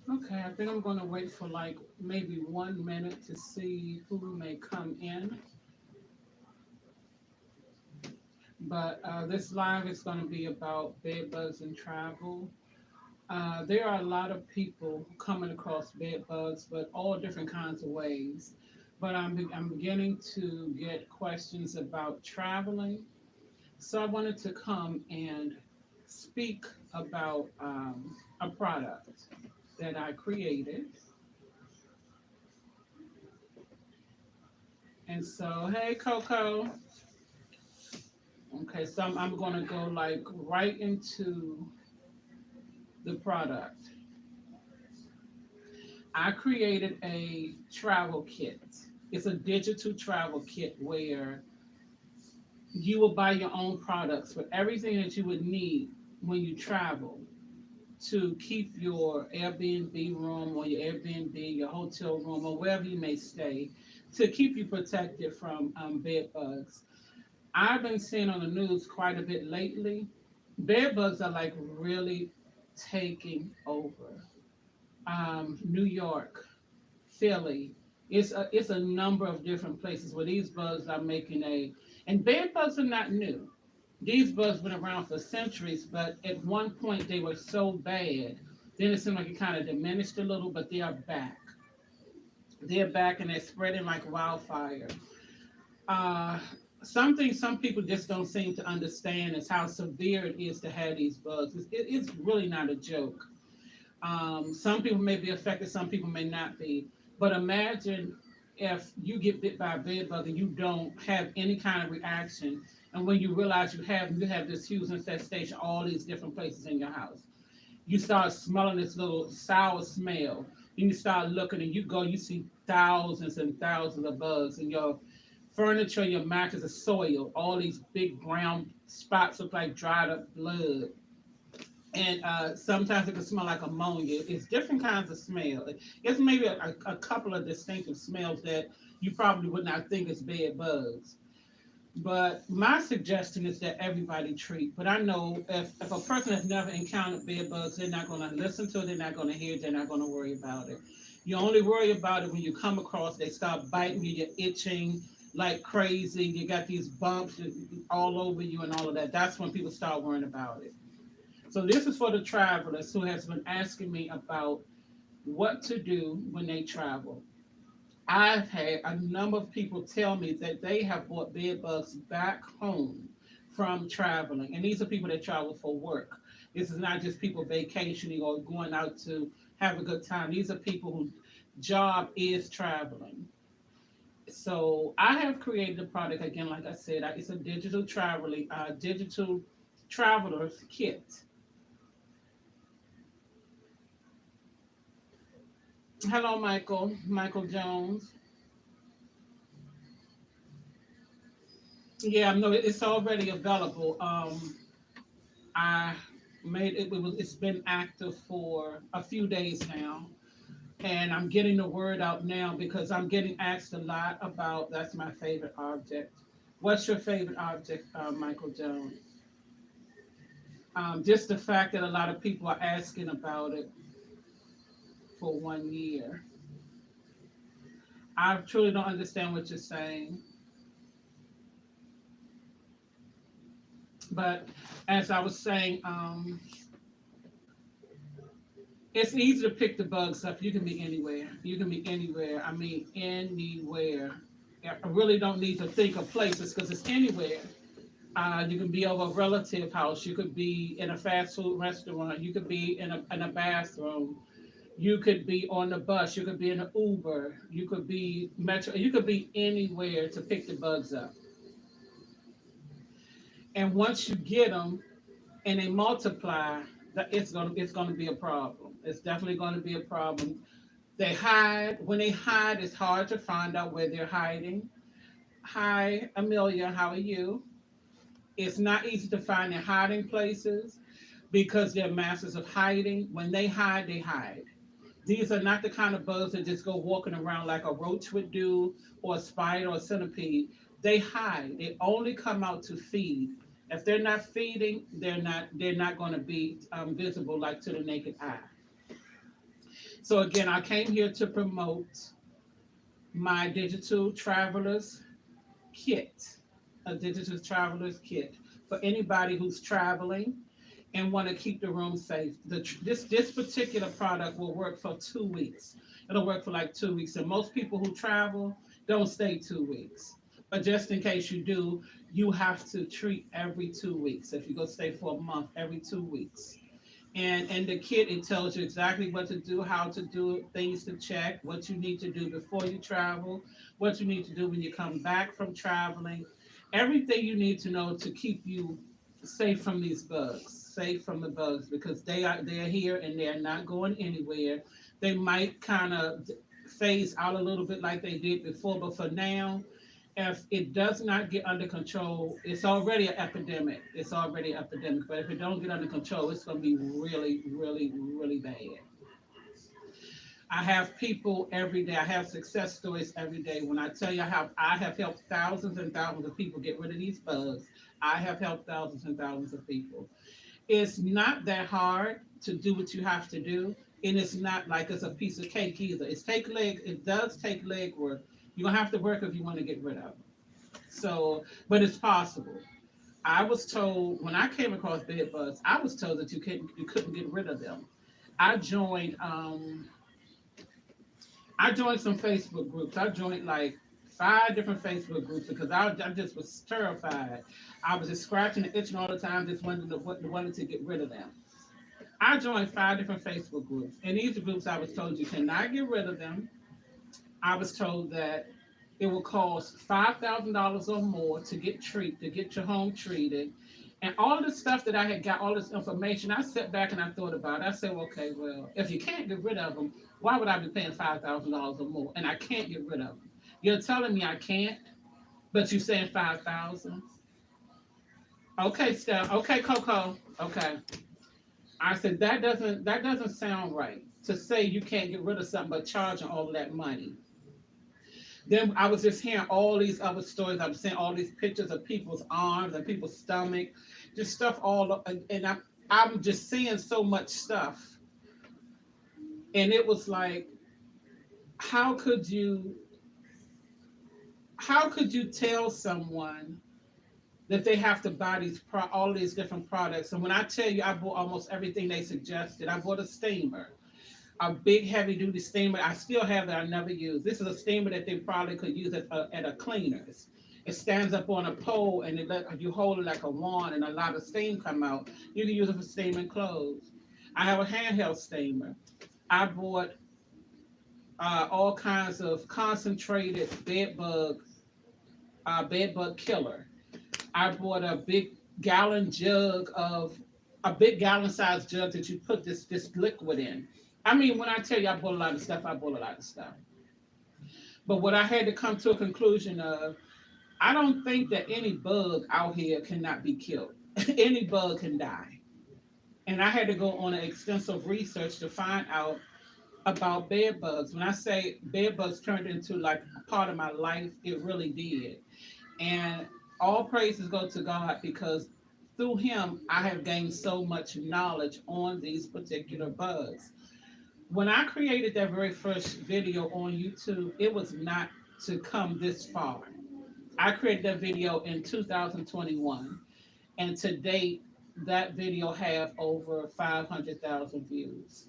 Okay, I think I'm going to wait for like maybe 1 minute to see who may come in. But this live is going to be about bed bugs and travel. There are a lot of people coming across bed bugs, but all different kinds of ways. But I'm beginning to get questions about traveling. So I wanted to come and speak about a product that I created. And so, hey, Coco. Okay, so I'm going to go like right into the product. I created a travel kit. It's a digital travel kit where you will buy your own products for everything that you would need when you travel to keep your Airbnb room or your Airbnb, your hotel room, or wherever you may stay, to keep you protected from bed bugs. I've been seeing on the news quite a bit lately. Bed bugs are like really taking over. New York, Philly. It's a number of different places where these bugs are making a, and bed bugs are not new. These bugs been around for centuries, but at one point they were so bad. Then it seemed like it kind of diminished a little, but they are back. They're back and they're spreading like wildfire. Uh, Something some people just don't seem to understand is how severe it is to have these bugs. It's really not a joke. Some people may be affected, some people may not be. But imagine if you get bit by a bed bug and you don't have any kind of reaction, and when you have this huge infestation, all these different places in your house. You start smelling this little sour smell. Then you start looking, and you see thousands and thousands of bugs, and your furniture, your mattress is soiled. All these big brown spots look like dried up blood, and sometimes it can smell like ammonia. It's different kinds of smell. It's maybe a couple of distinctive smells that you probably would not think is bed bugs. But my suggestion is that everybody treat. But I know if a person has never encountered bed bugs, they're not going to listen to it, they're not going to hear it, they're not going to worry about it. You only worry about it when you come across, they start biting you, you're itching like crazy, you got these bumps all over you and all of that. That's when people start worrying about it. So this is for the travelers who has been asking me about what to do when they travel. I've had a number of people tell me that they have brought bed bugs back home from traveling. And these are people that travel for work. This is not just people vacationing or going out to have a good time. These are people whose job is traveling. So I have created a product again, like I said, it's a digital traveler's kit. Hello, Michael. Michael Jones. Yeah, no, it's already available. I made it. It's been active for a few days now, and I'm getting the word out now because I'm getting asked a lot about. That's my favorite object. What's your favorite object, Michael Jones? Just the fact that a lot of people are asking about it for 1 year. I truly don't understand what you're saying, but as I was saying, it's easy to pick the bugs up. You can be anywhere. You can be anywhere. I mean, anywhere. I really don't need to think of places because it's anywhere. You can be over a relative house. You could be in a fast food restaurant. You could be in a bathroom. You could be on the bus. You could be in an Uber. You could be metro. You could be anywhere to pick the bugs up. And once you get them and they multiply, it's gonna be a problem. It's definitely going to be a problem. They hide. When they hide, it's hard to find out where they're hiding. Hi, Amelia. How are you? It's not easy to find their hiding places because they're masters of hiding. When they hide, they hide. These are not the kind of bugs that just go walking around like a roach would do, or a spider or a centipede. They hide. They only come out to feed. If they're not feeding, they're not going to be visible like to the naked eye. So again, I came here to promote my digital travelers kit, a digital travelers kit for anybody who's traveling and want to keep the room safe. This particular product will work for 2 weeks. It'll work for like 2 weeks. And most people who travel don't stay 2 weeks. But just in case you do, you have to treat every 2 weeks. If you go stay for a month, every 2 weeks. And in the kit, it tells you exactly what to do, how to do it, things to check, what you need to do before you travel, what you need to do when you come back from traveling, everything you need to know to keep you safe from these bugs, safe from the bugs, because they're here and they're not going anywhere. They might kind of phase out a little bit like they did before, but for now, if it does not get under control, it's already an epidemic. It's already an epidemic. But if it don't get under control, it's going to be really, really, really bad. I have people every day. I have success stories every day. When I tell you how I have helped thousands and thousands of people get rid of these bugs, I have helped thousands and thousands of people. It's not that hard to do what you have to do, and it's not like it's a piece of cake either. It does take leg work. You're gonna have to work if you want to get rid of them. So, but it's possible. I was told when I came across bed bugs, I was told that you couldn't get rid of them. I joined I joined some Facebook groups. I joined like 5 different Facebook groups because I just was terrified. I was just scratching and itching all the time, just wanted to get rid of them. I joined 5 different Facebook groups. In these groups, I was told you cannot get rid of them. I was told that it will cost $5,000 or more to get your home treated. And all of the stuff that I had got, all this information, I sat back and I thought about it. I said, well, okay, well, if you can't get rid of them, why would I be paying $5,000 or more? And I can't get rid of them. You're telling me I can't, but you're saying 5,000. Okay, Steph. Okay, Coco. Okay. I said that doesn't sound right to say you can't get rid of something but charging all of that money. Then I was just hearing all these other stories. I was seeing all these pictures of people's arms and people's stomach, just stuff and I'm just seeing so much stuff. And it was like, how could you, how could you tell someone that they have to buy all these different products? And when I tell you, I bought almost everything they suggested. I bought a steamer, a big heavy duty steamer. I still have that I never use. This is a steamer that they probably could use at a cleaner's. It stands up on a pole and you hold it like a wand and a lot of steam come out. You can use it for steaming clothes. I have a handheld steamer. I bought all kinds of concentrated bed bug killer. I bought a big gallon sized jug that you put this liquid in. I mean, when I tell you I bought a lot of stuff, I bought a lot of stuff. But what I had to come to a conclusion of, I don't think that any bug out here cannot be killed. Any bug can die. And I had to go on an extensive research to find out about bed bugs. When I say bed bugs turned into like a part of my life, it really did. And all praises go to God because through Him, I have gained so much knowledge on these particular bugs. When I created that very first video on YouTube, it was not to come this far. I created that video in 2021, and to date, that video have over 500,000 views.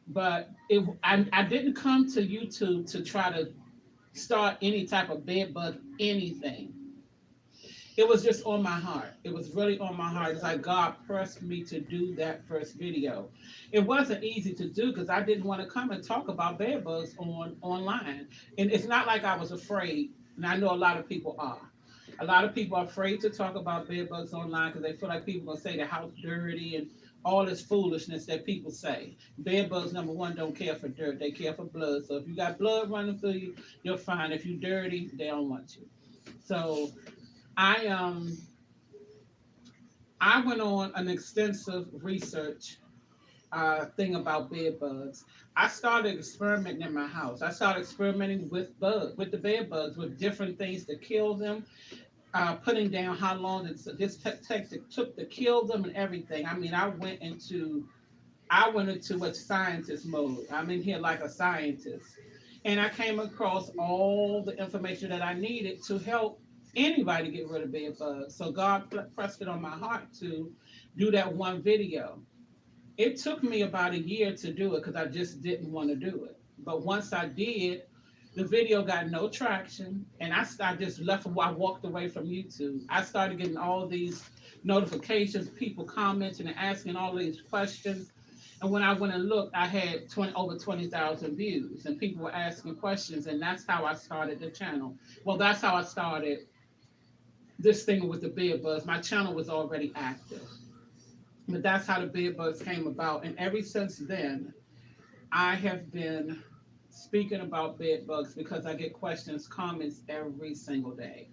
But I didn't come to YouTube to try to start any type of bed bug anything. It was just on my heart. It was really on my heart. It's like God pressed me to do that first video. It wasn't easy to do because I didn't want to come and talk about bed bugs online. And it's not like I was afraid. And I know a lot of people are. A lot of people are afraid to talk about bed bugs online because they feel like people gonna say the house dirty and all this foolishness that people say. Bed bugs, number one, don't care for dirt. They care for blood. So if you got blood running through you, you're fine. If you're dirty, they don't want you. So I I went on an extensive research thing about bed bugs. I started experimenting in my house. I started experimenting with the bed bugs, with different things to kill them, putting down how long this took to kill them and everything. I mean, I went into I went into a scientist mode. I'm in here like a scientist. And I came across all the information that I needed to help anybody get rid of bed bugs. So God pressed it on my heart to do that one video. It took me about a year to do it because I just didn't want to do it. But once I did, the video got no traction, and I just left. I walked away from YouTube. I started getting all these notifications, people commenting and asking all these questions. And when I went and looked, I had over 20,000 views, and people were asking questions, and that's how I started the channel. Well, that's how I started this thing with the bed bugs. My channel was already active, but that's how the bed bugs came about. And ever since then, I have been speaking about bed bugs because I get questions, comments every single day.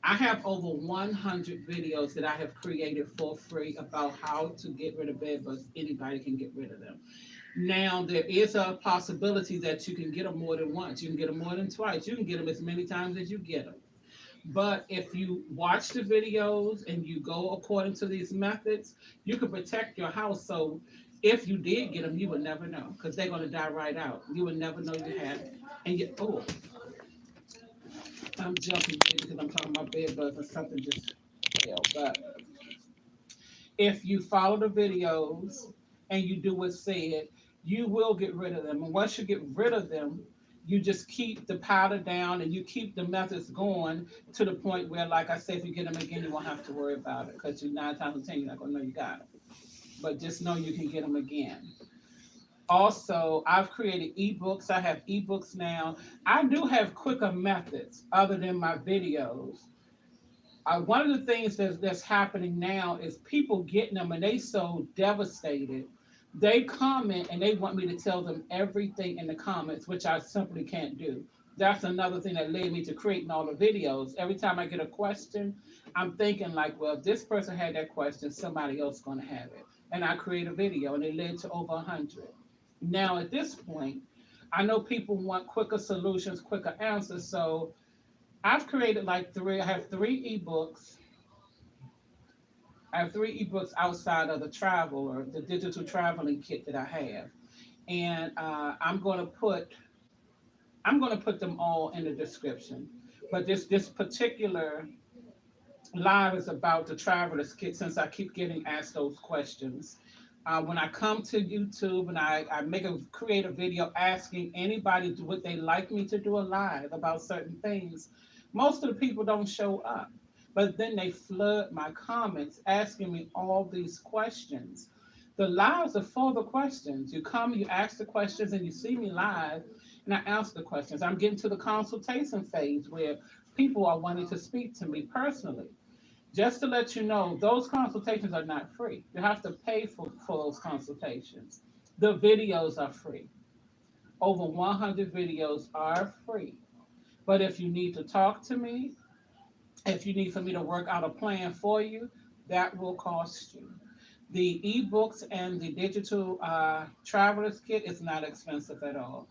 I have over 100 videos that I have created for free about how to get rid of bed bugs. Anybody can get rid of them. Now, there is a possibility that you can get them more than once. You can get them more than twice. You can get them as many times as you get them. But if you watch the videos and you go according to these methods, you can protect your house. So if you did get them, you would never know because they're going to die right out. You would never know you had it. And you, oh, I'm jumping because I'm talking about bed bugs and something just fell. But if you follow the videos and you do what's said, you will get rid of them. And once you get rid of them, you just keep the powder down and you keep the methods going to the point where, like I said, if you get them again, you won't have to worry about it because you 9 times out of 10 you're not gonna know you got them. But just know you can get them again. Also, I've created ebooks. I have ebooks now. I do have quicker methods other than my videos. One of the things that's happening now is people getting them and they so devastated. They comment and they want me to tell them everything in the comments, which I simply can't do. That's another thing that led me to creating all the videos. Every time I get a question, I'm thinking like, well, if this person had that question, somebody else going to have it. And I create a video and it led to over 100. Now at this point, I know people want quicker solutions, quicker answers. So I've created like three. I have three ebooks. I have three ebooks outside of the travel or the digital traveling kit that I have, and I'm going to put them all in the description. But this particular live is about the traveler's kit since I keep getting asked those questions. When I come to YouTube and I create a video asking anybody would they like me to do a live about certain things, most of the people don't show up. But then they flood my comments asking me all these questions. The lives are full of questions. You come, you ask the questions, and you see me live, and I ask the questions. I'm getting to the consultation phase where people are wanting to speak to me personally. Just to let you know, those consultations are not free. You have to pay for those consultations. The videos are free. Over 100 videos are free. But if you need to talk to me, if you need for me to work out a plan for you, that will cost you. The ebooks and the digital traveler's kit is not expensive at all.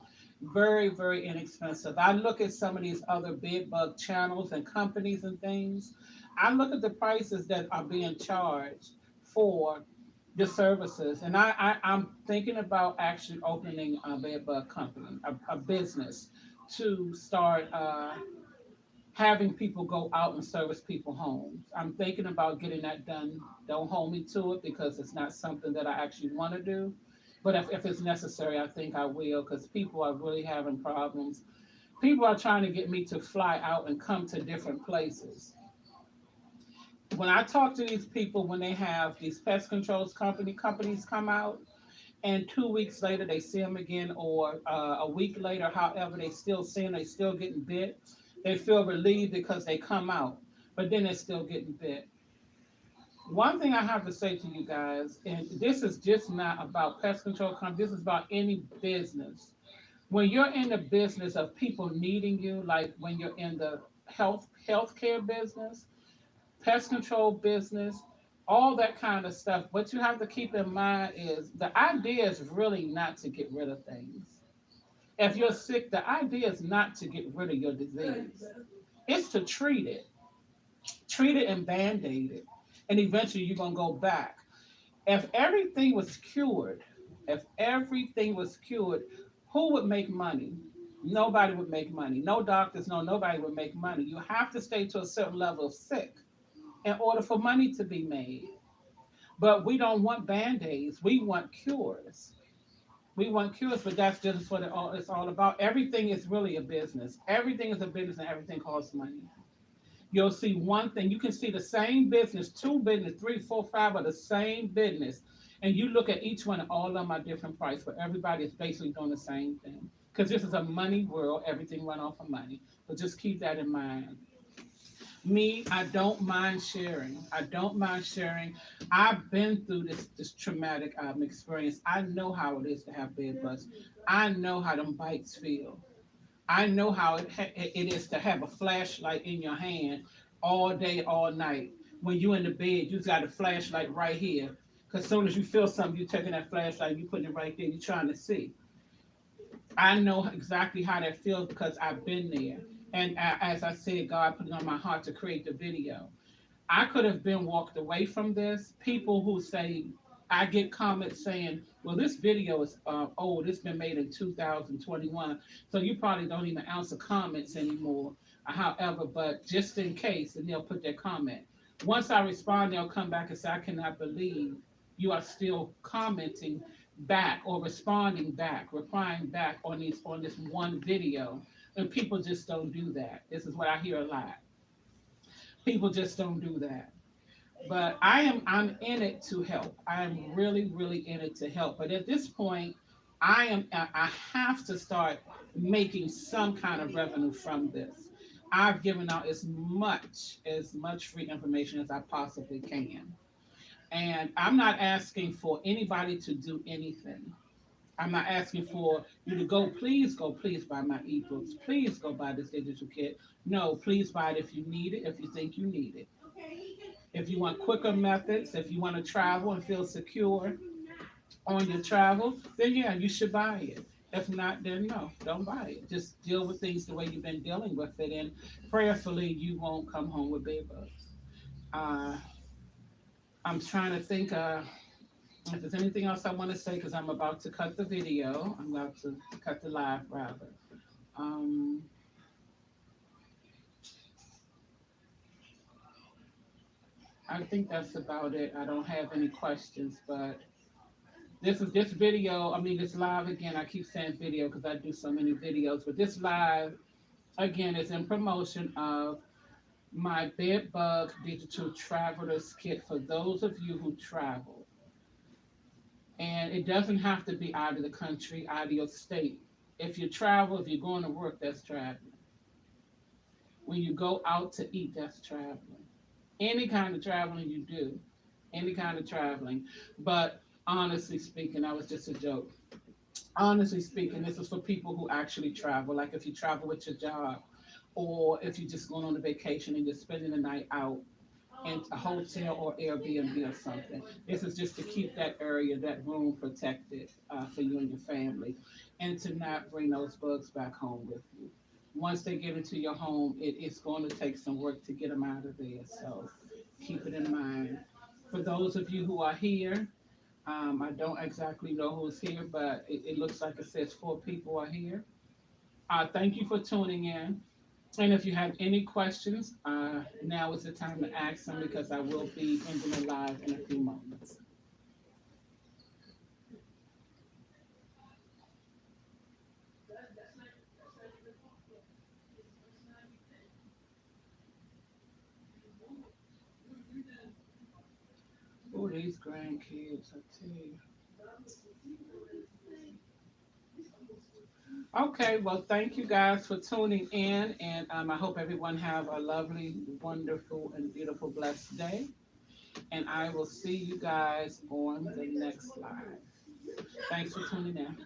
Very, very inexpensive. I look at some of these other bed bug channels and companies and things. I look at the prices that are being charged for the services, and I'm thinking about actually opening a bed bug company, a business to start having people go out and service people homes. I'm thinking about getting that done. Don't hold me to it because it's not something that I actually want to do. But if it's necessary, I think I will because people are really having problems. People are trying to get me to fly out and come to different places. When I talk to these people, when they have these pest controls companies come out, and 2 weeks later they see them again, or a week later, however, they still see them, they still getting bit. They feel relieved because they come out, but then they're still getting bit. One thing I have to say to you guys, and this is just not about pest control companies, this is about any business. When you're in the business of people needing you, like when you're in the healthcare business, pest control business, all that kind of stuff, what you have to keep in mind is the idea is really not to get rid of things. If you're sick, the idea is not to get rid of your disease. It's to treat it and band-aid it, and eventually you're gonna go back. If everything was cured, everything was cured, who would make money? Nobody would make money. No doctors, no nobody would make money. You have to stay to a certain level of sick in order for money to be made. But we don't want band-aids. We want cures. We want cures, but that's just what it's all about. Everything is really a business. Everything is a business and everything costs money. You'll see one thing. You can see the same business, two business, three, four, five of the same business. And you look at each one and all of them are different price, but everybody is basically doing the same thing. Because this is a money world, everything run off of money. But just keep that in mind. Me, I don't mind sharing. I don't mind sharing. I've been through this traumatic experience. I know how it is to have bed bugs. I know how them bites feel. I know how it is to have a flashlight in your hand all day, all night. When you in the bed, you got a flashlight right here. Because as soon as you feel something, you taking that flashlight, you putting it right there, you trying to see. I know exactly how that feels because I've been there. And as I said, God put it on my heart to create the video. I could have been walked away from this. People who say, I get comments saying, well, this video is old. It's been made in 2021. So you probably don't even answer comments anymore. However, but just in case, and they'll put their comment. Once I respond, they'll come back and say, I cannot believe you are still commenting back or responding back, replying back on this one video. And people just don't do that. This is what I hear a lot. People just don't do that. But I'm in it to help. I'm really really in it to help. But at this point, I have to start making some kind of revenue from this. I've given out as much free information as I possibly can. And I'm not asking for anybody to do anything. I'm not asking for you to go, please buy my ebooks. Please go buy this digital kit. No, please buy it if you need it, if you think you need it. If you want quicker methods, if you want to travel and feel secure on your travel, then yeah, you should buy it. If not, then no, don't buy it. Just deal with things the way you've been dealing with it, and prayerfully, you won't come home with bed bugs. Uh, I'm trying to think if there's anything else I want to say because I'm about to cut the video. I'm about to cut the live rather. Um, I think that's about it. I don't have any questions, but this video. I mean, this live again. I keep saying video because I do so many videos, but this live again is in promotion of my Bed Bug Digital Travelers Kit for those of you who travel. And it doesn't have to be out of the country, out of your state. If you travel, if you're going to work, that's traveling. When you go out to eat, that's traveling. Any kind of traveling you do, any kind of traveling. But honestly speaking, that was just a joke. Honestly speaking, this is for people who actually travel. Like if you travel with your job, or if you're just going on a vacation and you're spending the night out in a hotel or Airbnb or something. This is just to keep that area, that room protected for you and your family, and to not bring those bugs back home with you. Once they get into your home, it's going to take some work to get them out of there. So keep it in mind. For those of you who are here, I don't exactly know who's here, but it looks like it says four people are here. Thank you for tuning in. And if you have any questions, now is the time to ask them because I will be ending the live in a few moments. Oh, these grandkids, I tell you. Okay, well, thank you guys for tuning in, and I hope everyone have a lovely, wonderful, and beautiful, blessed day. And I will see you guys on the next live. Thanks for tuning in.